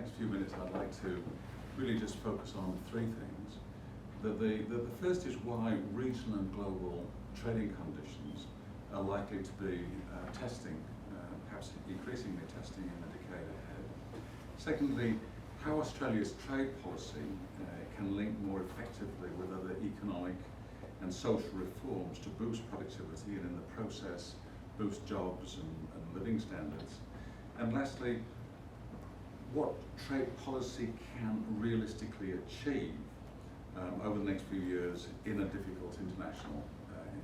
next few minutes I'd like to really just focus on three things. The first is why regional and global trading conditions are likely to be testing, perhaps increasingly testing in the decade ahead. Secondly, how Australia's trade policy can link more effectively with other economic and social reforms to boost productivity and in the process boost jobs and living standards. And lastly, what trade policy can realistically achieve over the next few years in a difficult international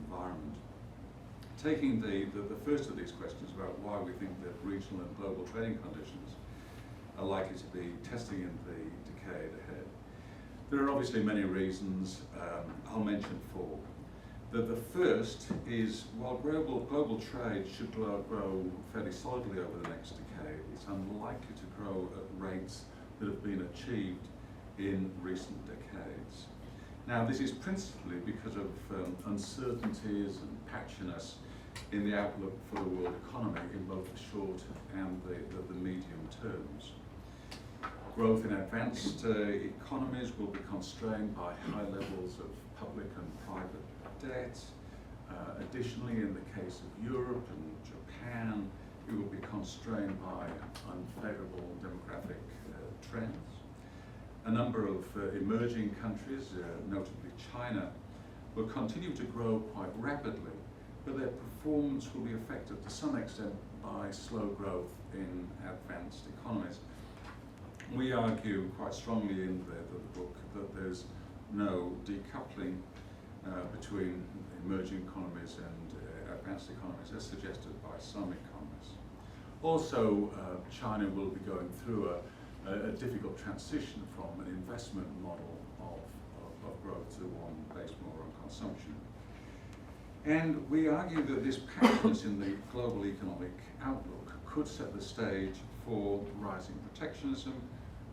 environment. Taking the first of these questions about why we think that regional and global trading conditions are likely to be testing in the decade ahead. There are obviously many reasons. I'll mention four. The first is, while global trade should grow fairly solidly over the next decade, it's unlikely to grow at rates that have been achieved in recent decades. Now, this is principally because of uncertainties and patchiness in the outlook for the world economy in both the short and the medium terms. Growth in advanced economies will be constrained by high levels of public and private debt. Additionally, in the case of Europe and Japan, it will be constrained by unfavorable demographic trends. A number of emerging countries, notably China, will continue to grow quite rapidly, but their performance will be affected to some extent by slow growth in advanced economies. We argue quite strongly in the book that there's no decoupling between emerging economies and advanced economies, as suggested by some economists. Also, China will be going through a difficult transition from an investment model of growth to one based more on consumption. And we argue that this patchiness in the global economic outlook could set the stage for rising protectionism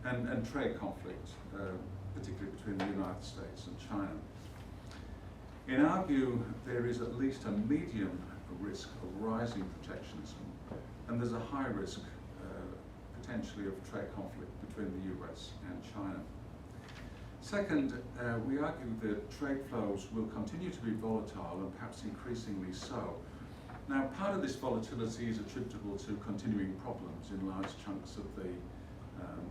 and trade conflict, particularly between the United States and China. In our view, there is at least a medium risk of rising protectionism, and there's a high risk potentially of trade conflict between the US and China. Second, we argue that trade flows will continue to be volatile and perhaps increasingly so. Now, part of this volatility is attributable to continuing problems in large chunks of the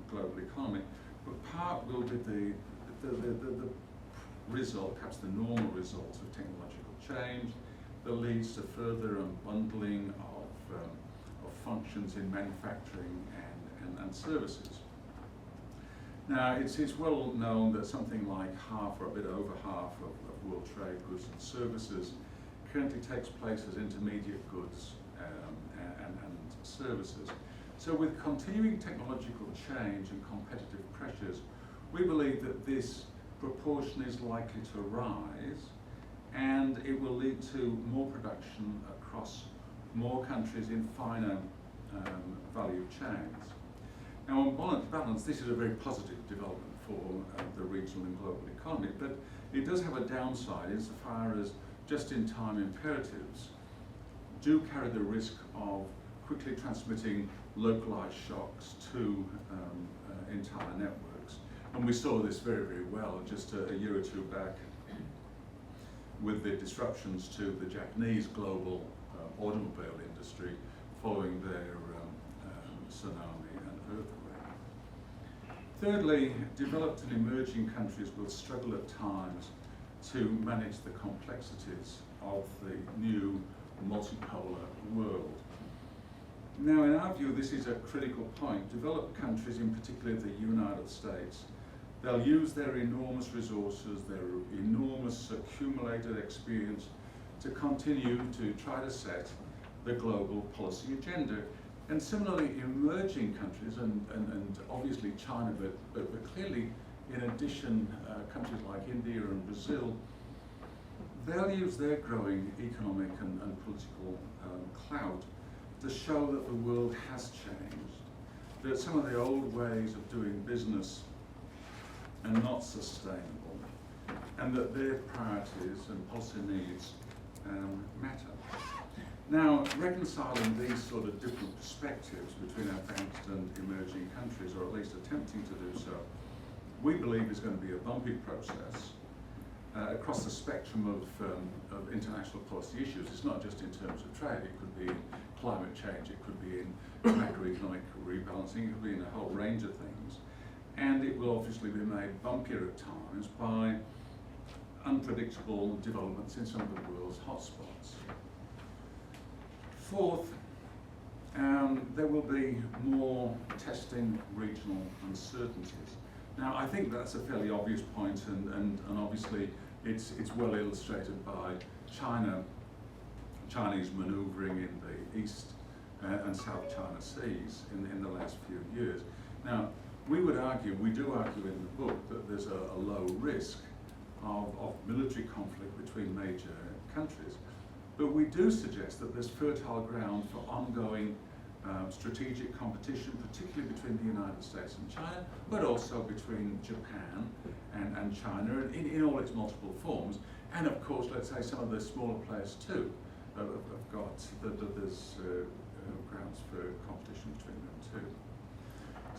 global economy, but part will be the result, perhaps the normal result of technological change that leads to further unbundling of functions in manufacturing and services. Now, it's well known that something like half or a bit over half of world trade goods and services currently takes place as intermediate goods and services. So with continuing technological change and competitive pressures, we believe that this proportion is likely to rise, and it will lead to more production across more countries in finer value chains. Now, on balance, this is a very positive development for the regional and global economy, but it does have a downside insofar as just-in-time imperatives do carry the risk of quickly transmitting localized shocks to entire networks. And we saw this very, very well just a year or two back with the disruptions to the Japanese global automobile industry following their tsunami and earthquake. Thirdly, developed and emerging countries will struggle at times to manage the complexities of the new multipolar world. Now, in our view, this is a critical point. Developed countries, in particular the United States, they'll use their enormous resources, their enormous accumulated experience to continue to try to set the global policy agenda. And similarly, emerging countries, and obviously China, but clearly in addition, countries like India and Brazil, they'll use their growing economic and political clout to show that the world has changed, that some of the old ways of doing business are not sustainable, and that their priorities and policy needs matter. Now, reconciling these sort of different perspectives between advanced and emerging countries, or at least attempting to do so, we believe is going to be a bumpy process across the spectrum of international policy issues. It's not just in terms of trade, it could be in climate change, it could be in macroeconomic rebalancing, it could be in a whole range of things. And it will obviously be made bumpier at times by unpredictable developments in some of the world's hotspots. Fourth, there will be more testing regional uncertainties. Now, I think that's a fairly obvious point, and obviously it's well illustrated by Chinese manoeuvring in the East and South China Seas in the last few years. Now, we do argue in the book that there's a low risk of military conflict between major countries. But we do suggest that there's fertile ground for ongoing strategic competition, particularly between the United States and China, but also between Japan and China in all its multiple forms. And of course, let's say some of the smaller players too have got that there's grounds for competition between them too.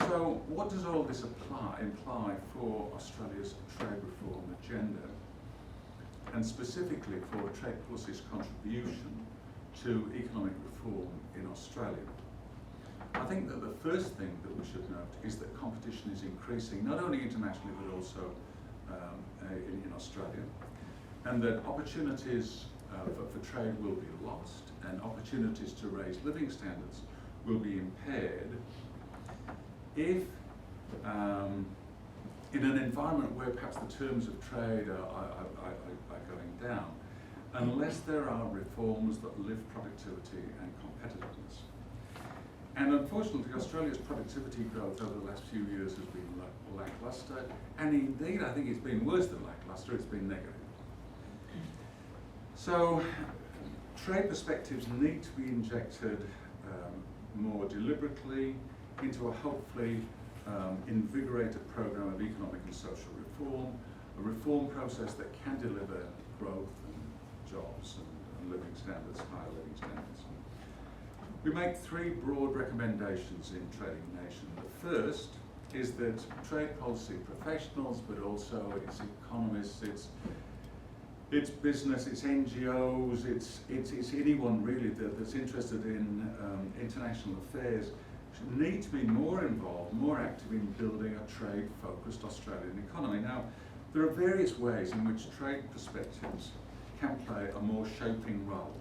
So what does all this imply for Australia's trade reform agenda, and specifically for trade policy's contribution to economic reform in Australia? I think that the first thing that we should note is that competition is increasing, not only internationally but also in Australia, and that opportunities for trade will be lost and opportunities to raise living standards will be impaired if in an environment where perhaps the terms of trade are going down, unless there are reforms that lift productivity and competitiveness. And unfortunately, Australia's productivity growth over the last few years has been lacklustre, and indeed I think it's been worse than lacklustre, it's been negative. So trade perspectives need to be injected more deliberately into a hopefully invigorated programme of economic and social reform, a reform process that can deliver growth and jobs and living standards, higher living standards. We make three broad recommendations in Trading Nation. The first is that trade policy professionals, but also its economists, its business, its NGOs, it's anyone really that's interested in international affairs need to be more involved, more active in building a trade-focused Australian economy. Now, there are various ways in which trade perspectives can play a more shaping role.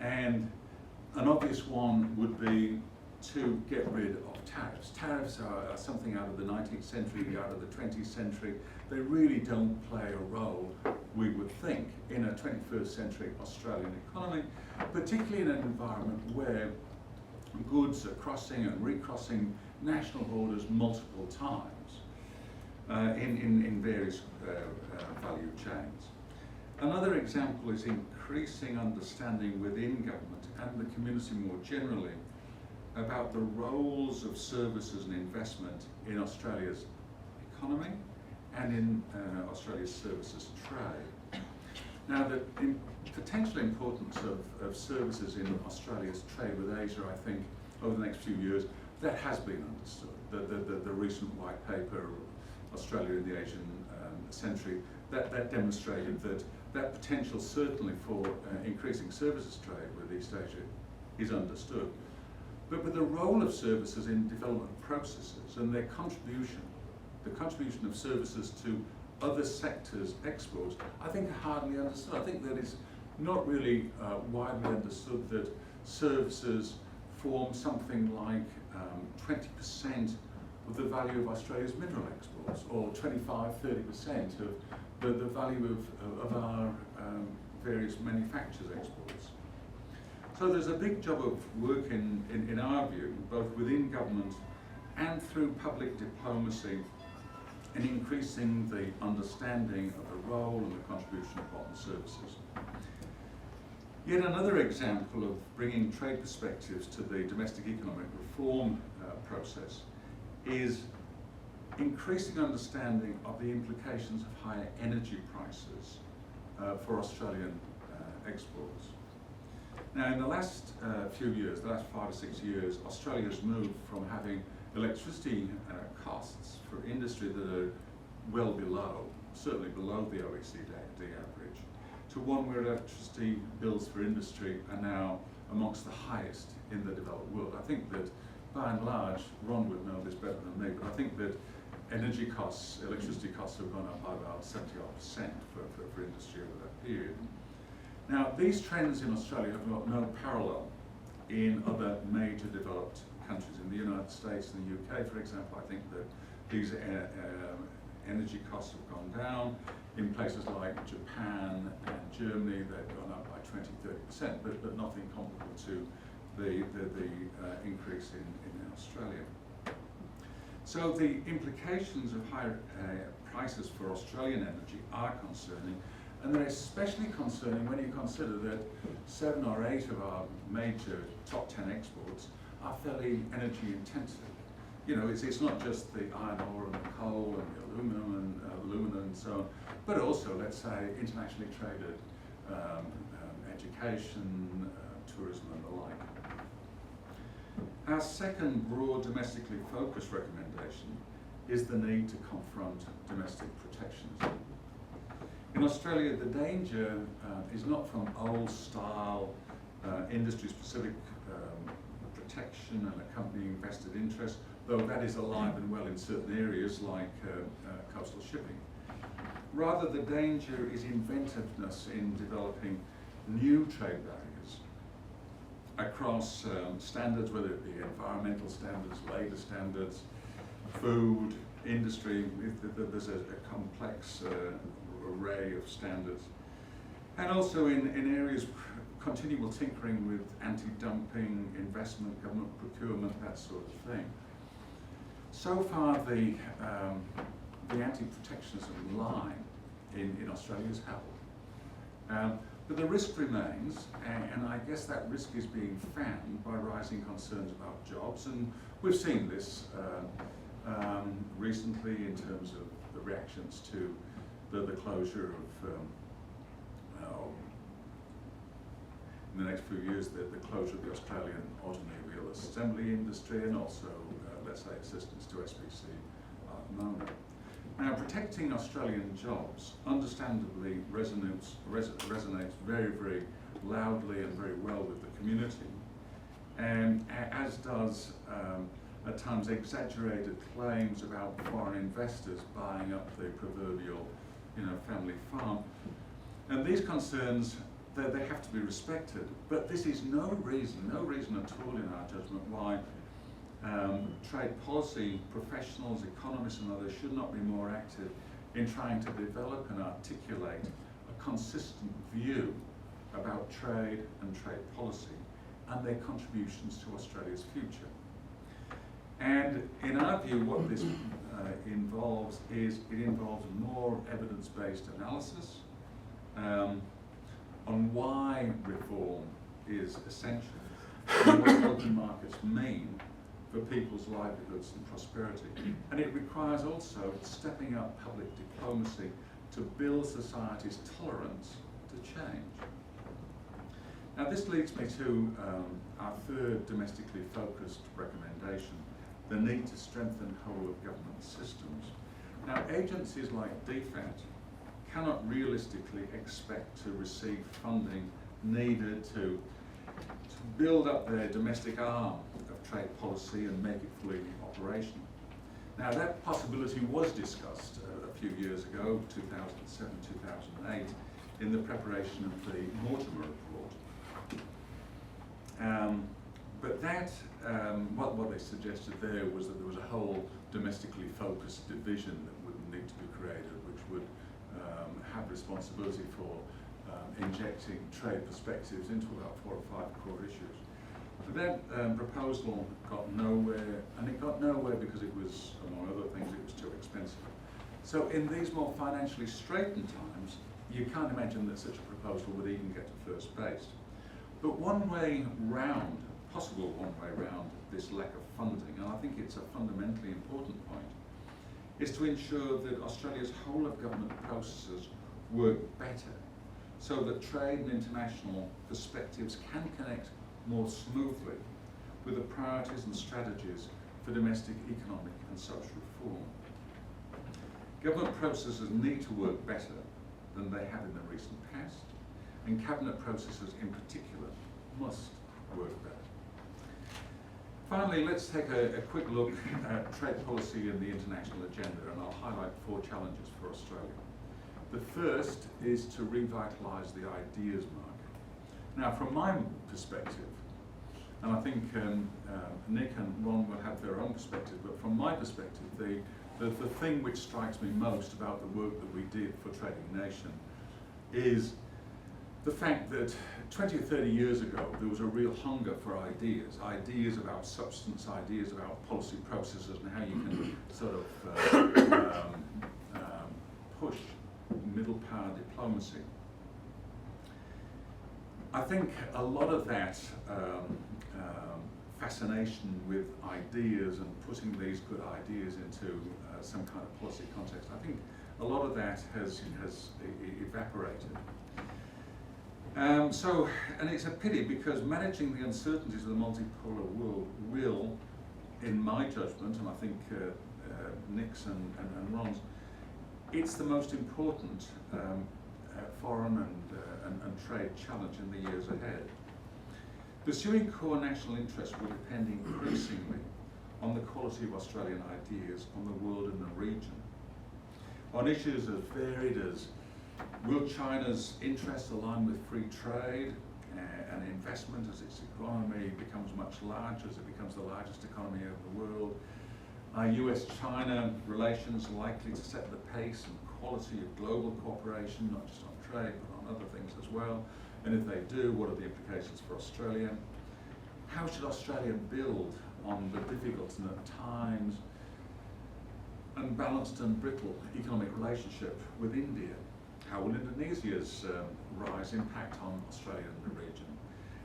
And an obvious one would be to get rid of tariffs. Tariffs are something out of the 19th century, out of the 20th century. They really don't play a role, we would think, in a 21st century Australian economy, particularly in an environment where goods are crossing and recrossing national borders multiple times in various value chains. Another example is increasing understanding within government and the community more generally about the roles of services and investment in Australia's economy and in Australia's services trade. Now, the potential importance of services in Australia's trade with Asia, I think, over the next few years, that has been understood. The recent white paper, Australia in the Asian Century, that demonstrated that potential certainly for increasing services trade with East Asia is understood. But with the role of services in development processes and their contribution, the contribution of services to other sectors' exports, I think are hardly understood. I think that it's not really widely understood that services form something like 20% of the value of Australia's mineral exports, or 25–30% of the value of our various manufacturers' exports. So there's a big job of work in our view, both within government and through public diplomacy, in increasing the understanding of the role and the contribution of modern services. Yet another example of bringing trade perspectives to the domestic economic reform process is increasing understanding of the implications of higher energy prices for Australian exports. Now, in the last few years, the last 5 or 6 years, Australia has moved from having electricity costs for industry that are well below, certainly below the OECD average, to one where electricity bills for industry are now amongst the highest in the developed world. I think that, by and large, Ron would know this better than me, but I think that energy costs, electricity costs have gone up by about 70% for industry over that period. Now, these trends in Australia have got no parallel in other major developed countries. In the United States and the UK, for example, I think that these energy costs have gone down. In places like Japan and Germany, they've gone up by 20–30%, but nothing comparable to the increase in Australia. So the implications of higher prices for Australian energy are concerning, and they're especially concerning when you consider that 7 or 8 of our major top 10 exports are fairly energy intensive. You know, it's not just the iron ore and the coal and the alumina and so on, but also, let's say, internationally traded education, tourism and the like. Our second broad domestically focused recommendation is the need to confront domestic protectionism. In Australia, the danger is not from old-style industry-specific protection and accompanying vested interest, though that is alive and well in certain areas like coastal shipping. Rather, the danger is inventiveness in developing new trade barriers across standards, whether it be environmental standards, labour standards, food, industry. There's a complex array of standards. And also in areas, continual tinkering with anti-dumping, investment, government procurement, that sort of thing. So far, the anti-protectionism line in Australia is held. But the risk remains, and I guess that risk is being fanned by rising concerns about jobs, and we've seen this recently in terms of the reactions to the closure of, in the next few years, the closure of the Australian automobile assembly industry, and also, let's say, assistance to SPC at the moment. Now, protecting Australian jobs understandably resonates very, very loudly and very well with the community, and as does at times exaggerated claims about foreign investors buying up the proverbial, family farm. And these concerns, they have to be respected, but this is no reason at all in our judgment why trade policy professionals, economists and others should not be more active in trying to develop and articulate a consistent view about trade and trade policy and their contributions to Australia's future. And in our view, what this involves is more evidence-based analysis on why reform is essential and what open markets mean for people's livelihoods and prosperity. And it requires also stepping up public diplomacy to build society's tolerance to change. Now, this leads me to our third domestically focused recommendation, the need to strengthen whole of government systems. Now, agencies like DFAT cannot realistically expect to receive funding needed to build up their domestic arm of trade policy and make it fully operational. Now, that possibility was discussed a few years ago, 2007, 2008, in the preparation of the Mortimer report. But that, what they suggested there was that there was a whole domestically focused division that would need to be created, which would have responsibility for injecting trade perspectives into about 4 or 5 core issues. But that proposal got nowhere, and it got nowhere because it was, among other things, it was too expensive. So in these more financially straitened times, you can't imagine that such a proposal would even get to first base. But one way round, possible one way round this lack of funding, and I think it's a fundamentally important point, is to ensure that Australia's whole of government processes work better, so that trade and international perspectives can connect more smoothly with the priorities and strategies for domestic economic and social reform. Government processes need to work better than they have in the recent past, and cabinet processes in particular must work better. Finally, let's take a quick look at trade policy and the international agenda, and I'll highlight 4 challenges for Australia. The first is to revitalise the ideas market. Now, from my perspective, and I think Nick and Ron will have their own perspective, but from my perspective, the thing which strikes me most about the work that we did for Trading Nation is the fact that 20 or 30 years ago, there was a real hunger for ideas about substance, ideas about policy processes and how you can sort of push middle power diplomacy. I think a lot of that fascination with ideas and putting these good ideas into some kind of policy context, I think a lot of that has evaporated. And it's a pity, because managing the uncertainties of the multipolar world will, in my judgment, and I think Nick's and Ron's, it's the most important foreign and trade challenge in the years ahead. Pursuing core national interests will depend increasingly on the quality of Australian ideas on the world and the region. On issues as varied as will China's interests align with free trade and investment as its economy becomes much larger, as it becomes the largest economy of the world? Are US-China relations likely to set the pace and quality of global cooperation, not just on trade, but on other things as well? And if they do, what are the implications for Australia? How should Australia build on the difficult and at times unbalanced and brittle economic relationship with India? How will Indonesia's rise impact on Australia and the region?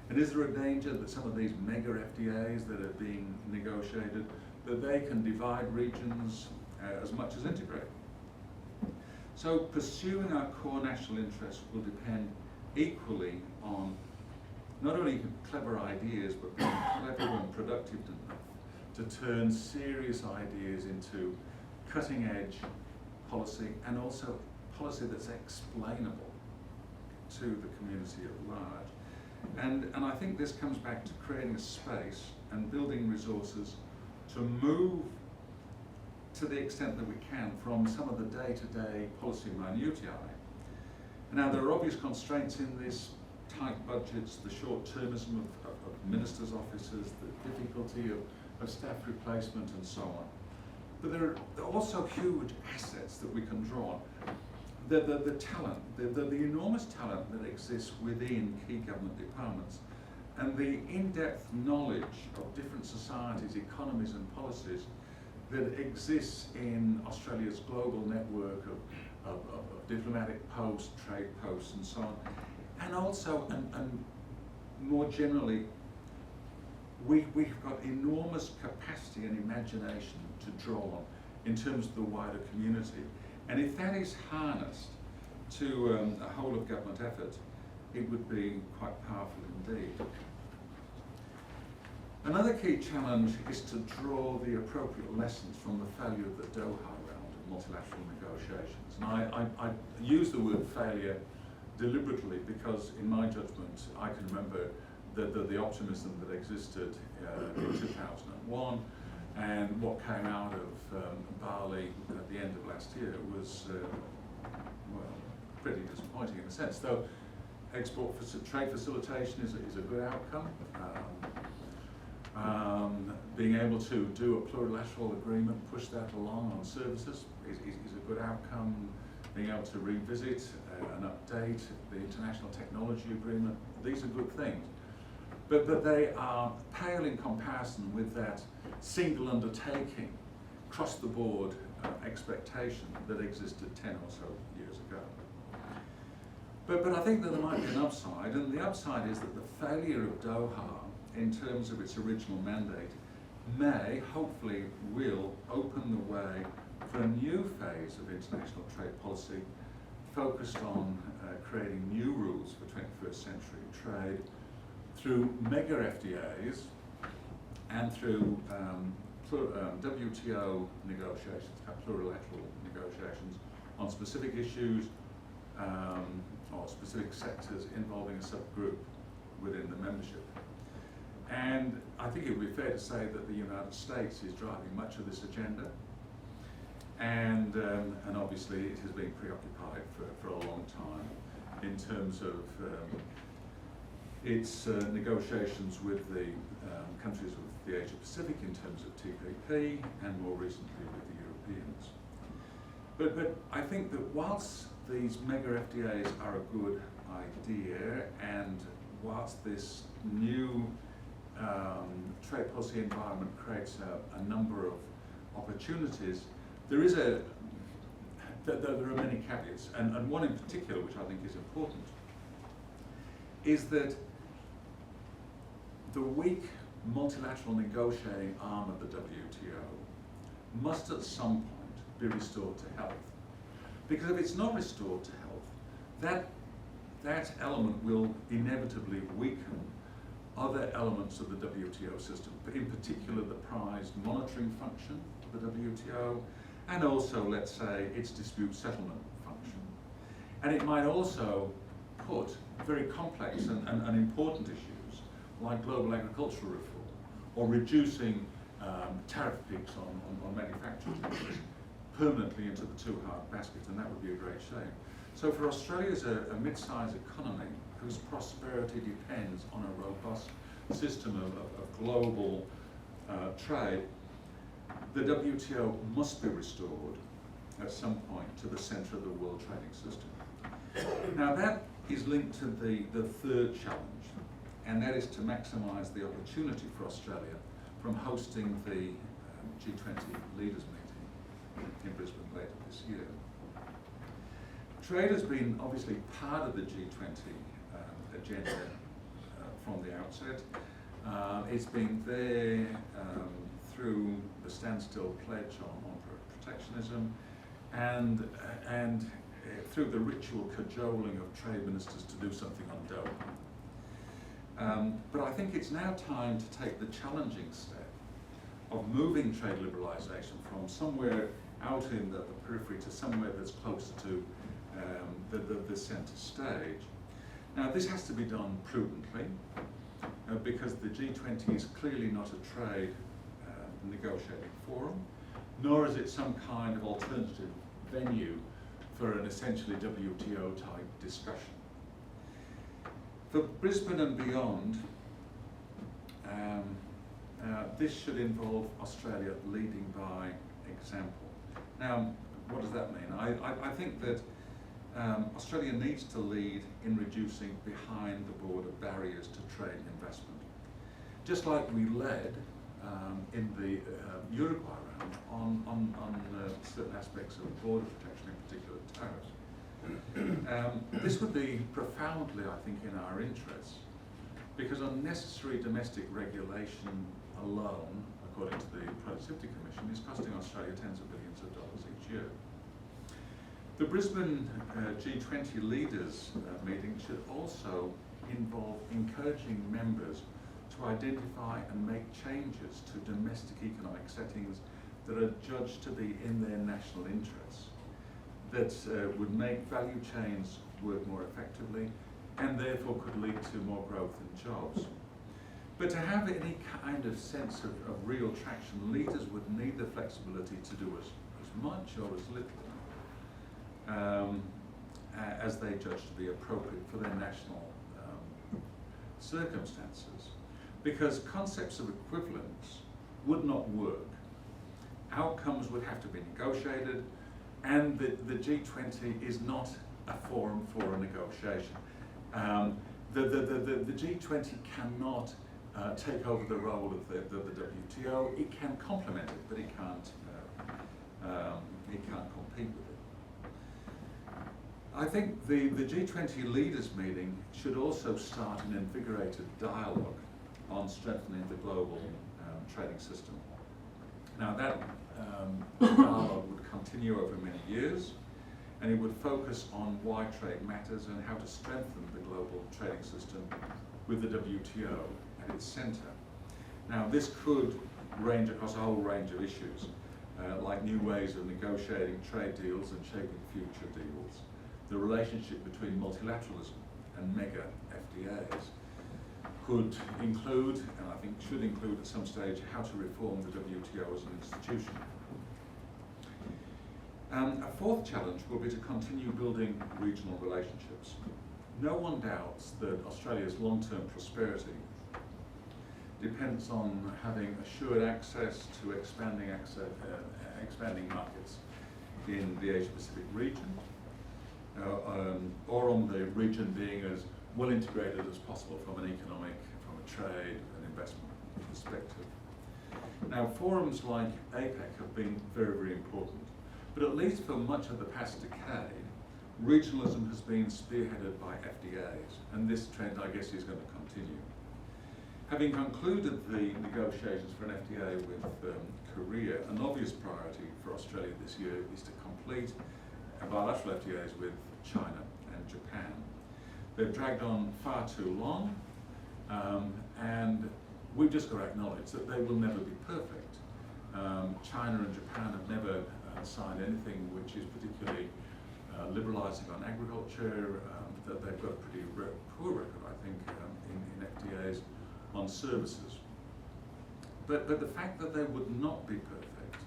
And is there a danger that some of these mega FTAs that are being negotiated, that they can divide regions as much as integrate? So pursuing our core national interests will depend equally on not only clever ideas, but being clever and productive enough to turn serious ideas into cutting-edge policy, and also policy that's explainable to the community at large. And I think this comes back to creating a space and building resources to move, to the extent that we can, from some of the day-to-day policy minutiae. Now, there are obvious constraints in this: tight budgets, the short-termism of ministers' offices, the difficulty of staff replacement, and so on. But there are also huge assets that we can draw on. The talent, the enormous talent that exists within key government departments, and the in-depth knowledge of different societies, economies and policies that exists in Australia's global network of diplomatic posts, trade posts and so on. And also, and more generally, we've got enormous capacity and imagination to draw on in terms of the wider community. And if that is harnessed to a whole of government effort, it would be quite powerful indeed. Another key challenge is to draw the appropriate lessons from the failure of the Doha round of multilateral negotiations. And I use the word failure deliberately because, in my judgment, I can remember the optimism that existed in 2001, and what came out of Bali at the end of last year was, well, pretty disappointing in a sense. Though trade facilitation is a good outcome. Being able to do a plurilateral agreement, push that along on services is a good outcome. Being able to revisit and update the international technology agreement, these are good things. But they are pale in comparison with that single undertaking, across the board expectation that existed 10 or so years ago. But I think that there might be an upside, and the upside is that the failure of Doha in terms of its original mandate may, hopefully will, open the way for a new phase of international trade policy focused on creating new rules for 21st century trade through mega FTAs and through WTO negotiations, plurilateral negotiations on specific issues or specific sectors involving a subgroup within the membership. And I think it would be fair to say that the United States is driving much of this agenda, and obviously it has been preoccupied for a long time in terms of its negotiations with the countries of the Asia Pacific in terms of TPP, and more recently with the Europeans. But I think that whilst these mega FTAs are a good idea, and whilst this new trade policy environment creates a number of opportunities, there are many caveats, and one in particular which I think is important is that the weak multilateral negotiating arm of the WTO must at some point be restored to health. Because if it's not restored to health, that element will inevitably weaken other elements of the WTO system, but in particular the prized monitoring function of the WTO, and also, let's say, its dispute settlement function. And it might also put very complex and important issues like global agricultural reform or reducing tariff peaks on manufacturing taxes permanently into the too hard basket, and that would be a great shame. So for Australia as a mid-sized economy whose prosperity depends on a robust system of global trade, the WTO must be restored at some point to the centre of the world trading system. Now that is linked to the third challenge, and that is to maximise the opportunity for Australia from hosting the G20 leaders meeting in Brisbane later this year. Trade has been obviously part of the G20 agenda from the outset. It's been there through the standstill pledge on protectionism and through the ritual cajoling of trade ministers to do something on Doha. But I think it's now time to take the challenging step of moving trade liberalisation from somewhere out in the periphery to somewhere that's closer to the centre stage. Now this has to be done prudently because the G20 is clearly not a trade negotiating forum, nor is it some kind of alternative venue for an essentially WTO type discussion. For Brisbane and beyond, this should involve Australia leading by example. Now, what does that mean? I think that Australia needs to lead in reducing behind the border barriers to trade and investment. Just like we led in the Uruguay round on certain aspects of border protection, in particular tariffs. This would be profoundly, I think, in our interests, because unnecessary domestic regulation alone, according to the Productivity Commission, is costing Australia tens of billions of dollars each year. The Brisbane G20 leaders meeting should also involve encouraging members to identify and make changes to domestic economic settings that are judged to be in their national interests, that would make value chains work more effectively and therefore could lead to more growth and jobs. But to have any kind of sense of real traction, leaders would need the flexibility to do as much or as little as they judge to be appropriate for their national circumstances. Because concepts of equivalence would not work. Outcomes would have to be negotiated, and the G20 is not a forum for a negotiation. The G20 cannot take over the role of the WTO. It can complement it, but it can't compete with it. I think the G20 leaders meeting should also start an invigorated dialogue on strengthening the global trading system. Now that dialogue would continue over many years, and it would focus on why trade matters and how to strengthen the global trading system with the WTO at its centre. Now, this could range across a whole range of issues, like new ways of negotiating trade deals and shaping future deals, the relationship between multilateralism and mega FTAs, could include, and I think should include at some stage, how to reform the WTO as an institution. A fourth challenge will be to continue building regional relationships. No one doubts that Australia's long-term prosperity depends on having assured access to expanding markets in the Asia-Pacific region, or on the region being as well integrated as possible from an economic, from a trade and investment perspective. Now, forums like APEC have been very, very important, but at least for much of the past decade, regionalism has been spearheaded by FDAs, and this trend, I guess, is going to continue. Having concluded the negotiations for an FTA with Korea, an obvious priority for Australia this year is to complete bilateral FTAs with China and Japan. They've dragged on far too long, and we've just got to acknowledge that they will never be perfect. China and Japan have never signed anything which is particularly liberalising on agriculture. That they've got a pretty poor record, I think, in FTAs on services. But the fact that they would not be perfect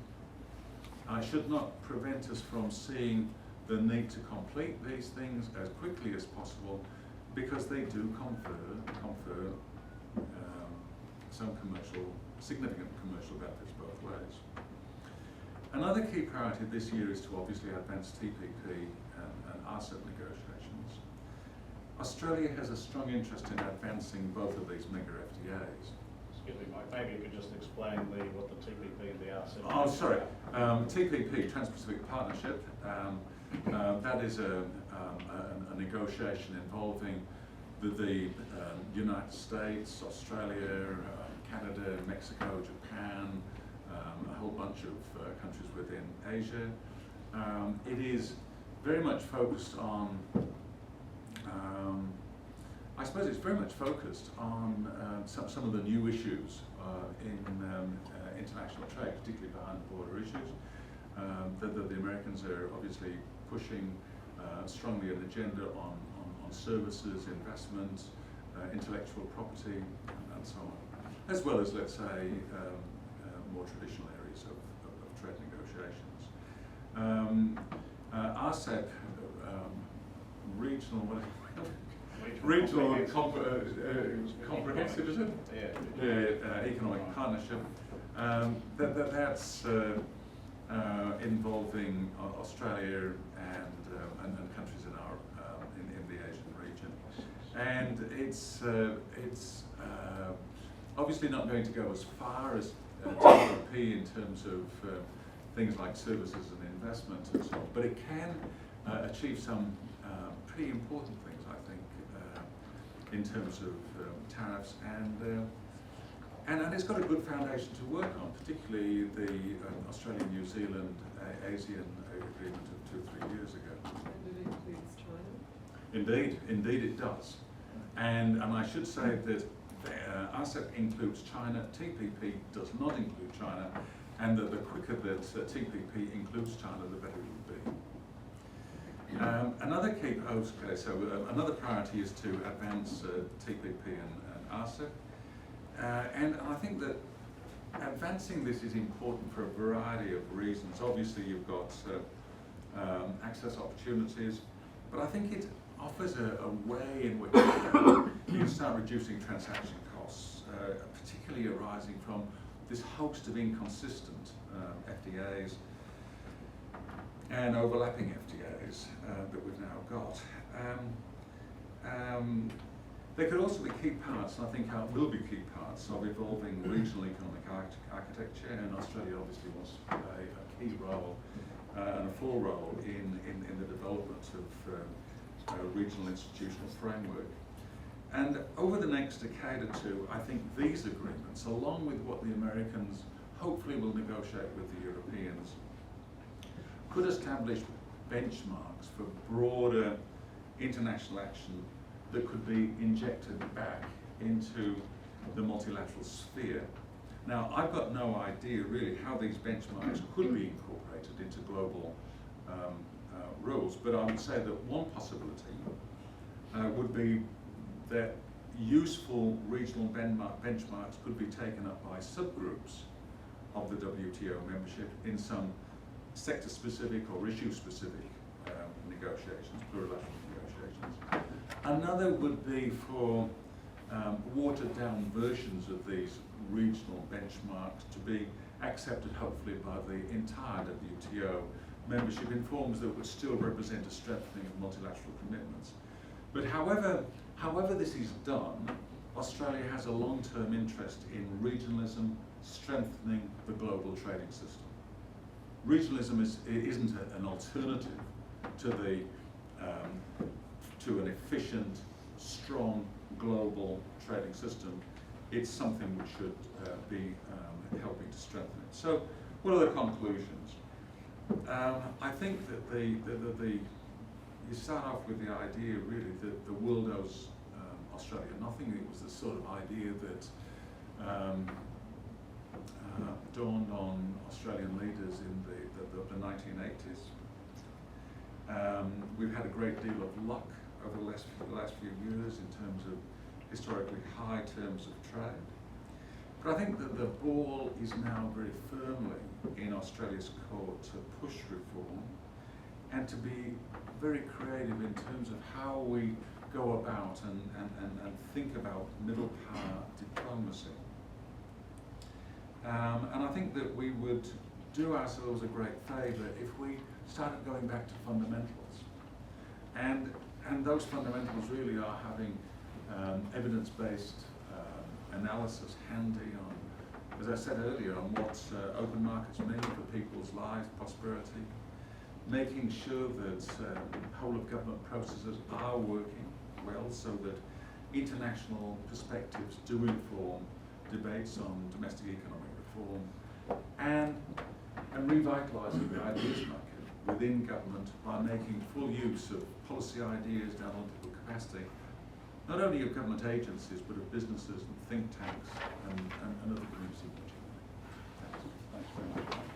should not prevent us from seeing the need to complete these things as quickly as possible, because they do confer some significant commercial benefits both ways. Another key priority this year is to obviously advance TPP and RCEP negotiations. Australia has a strong interest in advancing both of these mega FTAs. Excuse me, Mike, maybe you could just explain what the TPP and the RCEP Oh, sorry. TPP, Trans-Pacific Partnership, that is a negotiation involving the United States, Australia, Canada, Mexico, Japan, a whole bunch of countries within Asia. It is very much focused on, I suppose it's very much focused on some of the new issues in international trade, particularly behind the border issues. The Americans are obviously pushing strongly an agenda on services, investment, intellectual property, and so on, as well as, let's say, more traditional areas of trade negotiations. RCEP, regional comprehensive, is it? Yeah. Economic partnership. That's involving Australia and countries in our in the Asian region, and it's obviously not going to go as far as TPP in terms of things like services and investment and so on, but it can achieve some pretty important things, I think, in terms of tariffs, and it's got a good foundation to work on, particularly the Australia-New Zealand ASEAN agreement of 2 or 3 years ago. And it includes China? Indeed it does. And I should say that RCEP includes China, TPP does not include China, and that the quicker that TPP includes China, the better it will be. Another priority is to advance TPP and RCEP. And I think that advancing this is important for a variety of reasons. Obviously, you've got access opportunities, but I think it offers a way in which you can start reducing transaction costs, particularly arising from this host of inconsistent FTAs and overlapping FTAs that we've now got. They could also be key parts, and I think will be key parts, of evolving regional economic architecture, and Australia obviously wants to play a key role and a full role in the development of a regional institutional framework. And over the next decade or two, I think these agreements, along with what the Americans hopefully will negotiate with the Europeans, could establish benchmarks for broader international action that could be injected back into the multilateral sphere. Now, I've got no idea really how these benchmarks could be incorporated into global rules, but I would say that one possibility would be that useful regional benchmarks could be taken up by subgroups of the WTO membership in some sector-specific or issue-specific negotiations, plurilateral negotiations. Another would be for watered-down versions of these regional benchmarks to be accepted, hopefully, by the entire WTO membership in forms that would still represent a strengthening of multilateral commitments. But however this is done, Australia has a long-term interest in regionalism strengthening the global trading system. Regionalism isn't an alternative to an efficient, strong global trading system. It's something which should be helping to strengthen it. So, what are the conclusions? I think that you start off with the idea really that the world owes Australia nothing. It was the sort of idea that dawned on Australian leaders in the 1980s. We've had a great deal of luck over the last few years in terms of historically high terms of trade. But I think that the ball is now very firmly in Australia's court to push reform and to be very creative in terms of how we go about and think about middle power diplomacy. And I think that we would do ourselves a great favour if we started going back to fundamentals. And those fundamentals really are having evidence-based analysis handy on, as I said earlier, on what open markets mean for people's lives, prosperity, making sure that whole of government processes are working well so that international perspectives do inform debates on domestic economic reform, and revitalising the ideas market within government by making full use of policy ideas, analytical capacity, not only of government agencies, but of businesses and think tanks and other community. Thanks very much.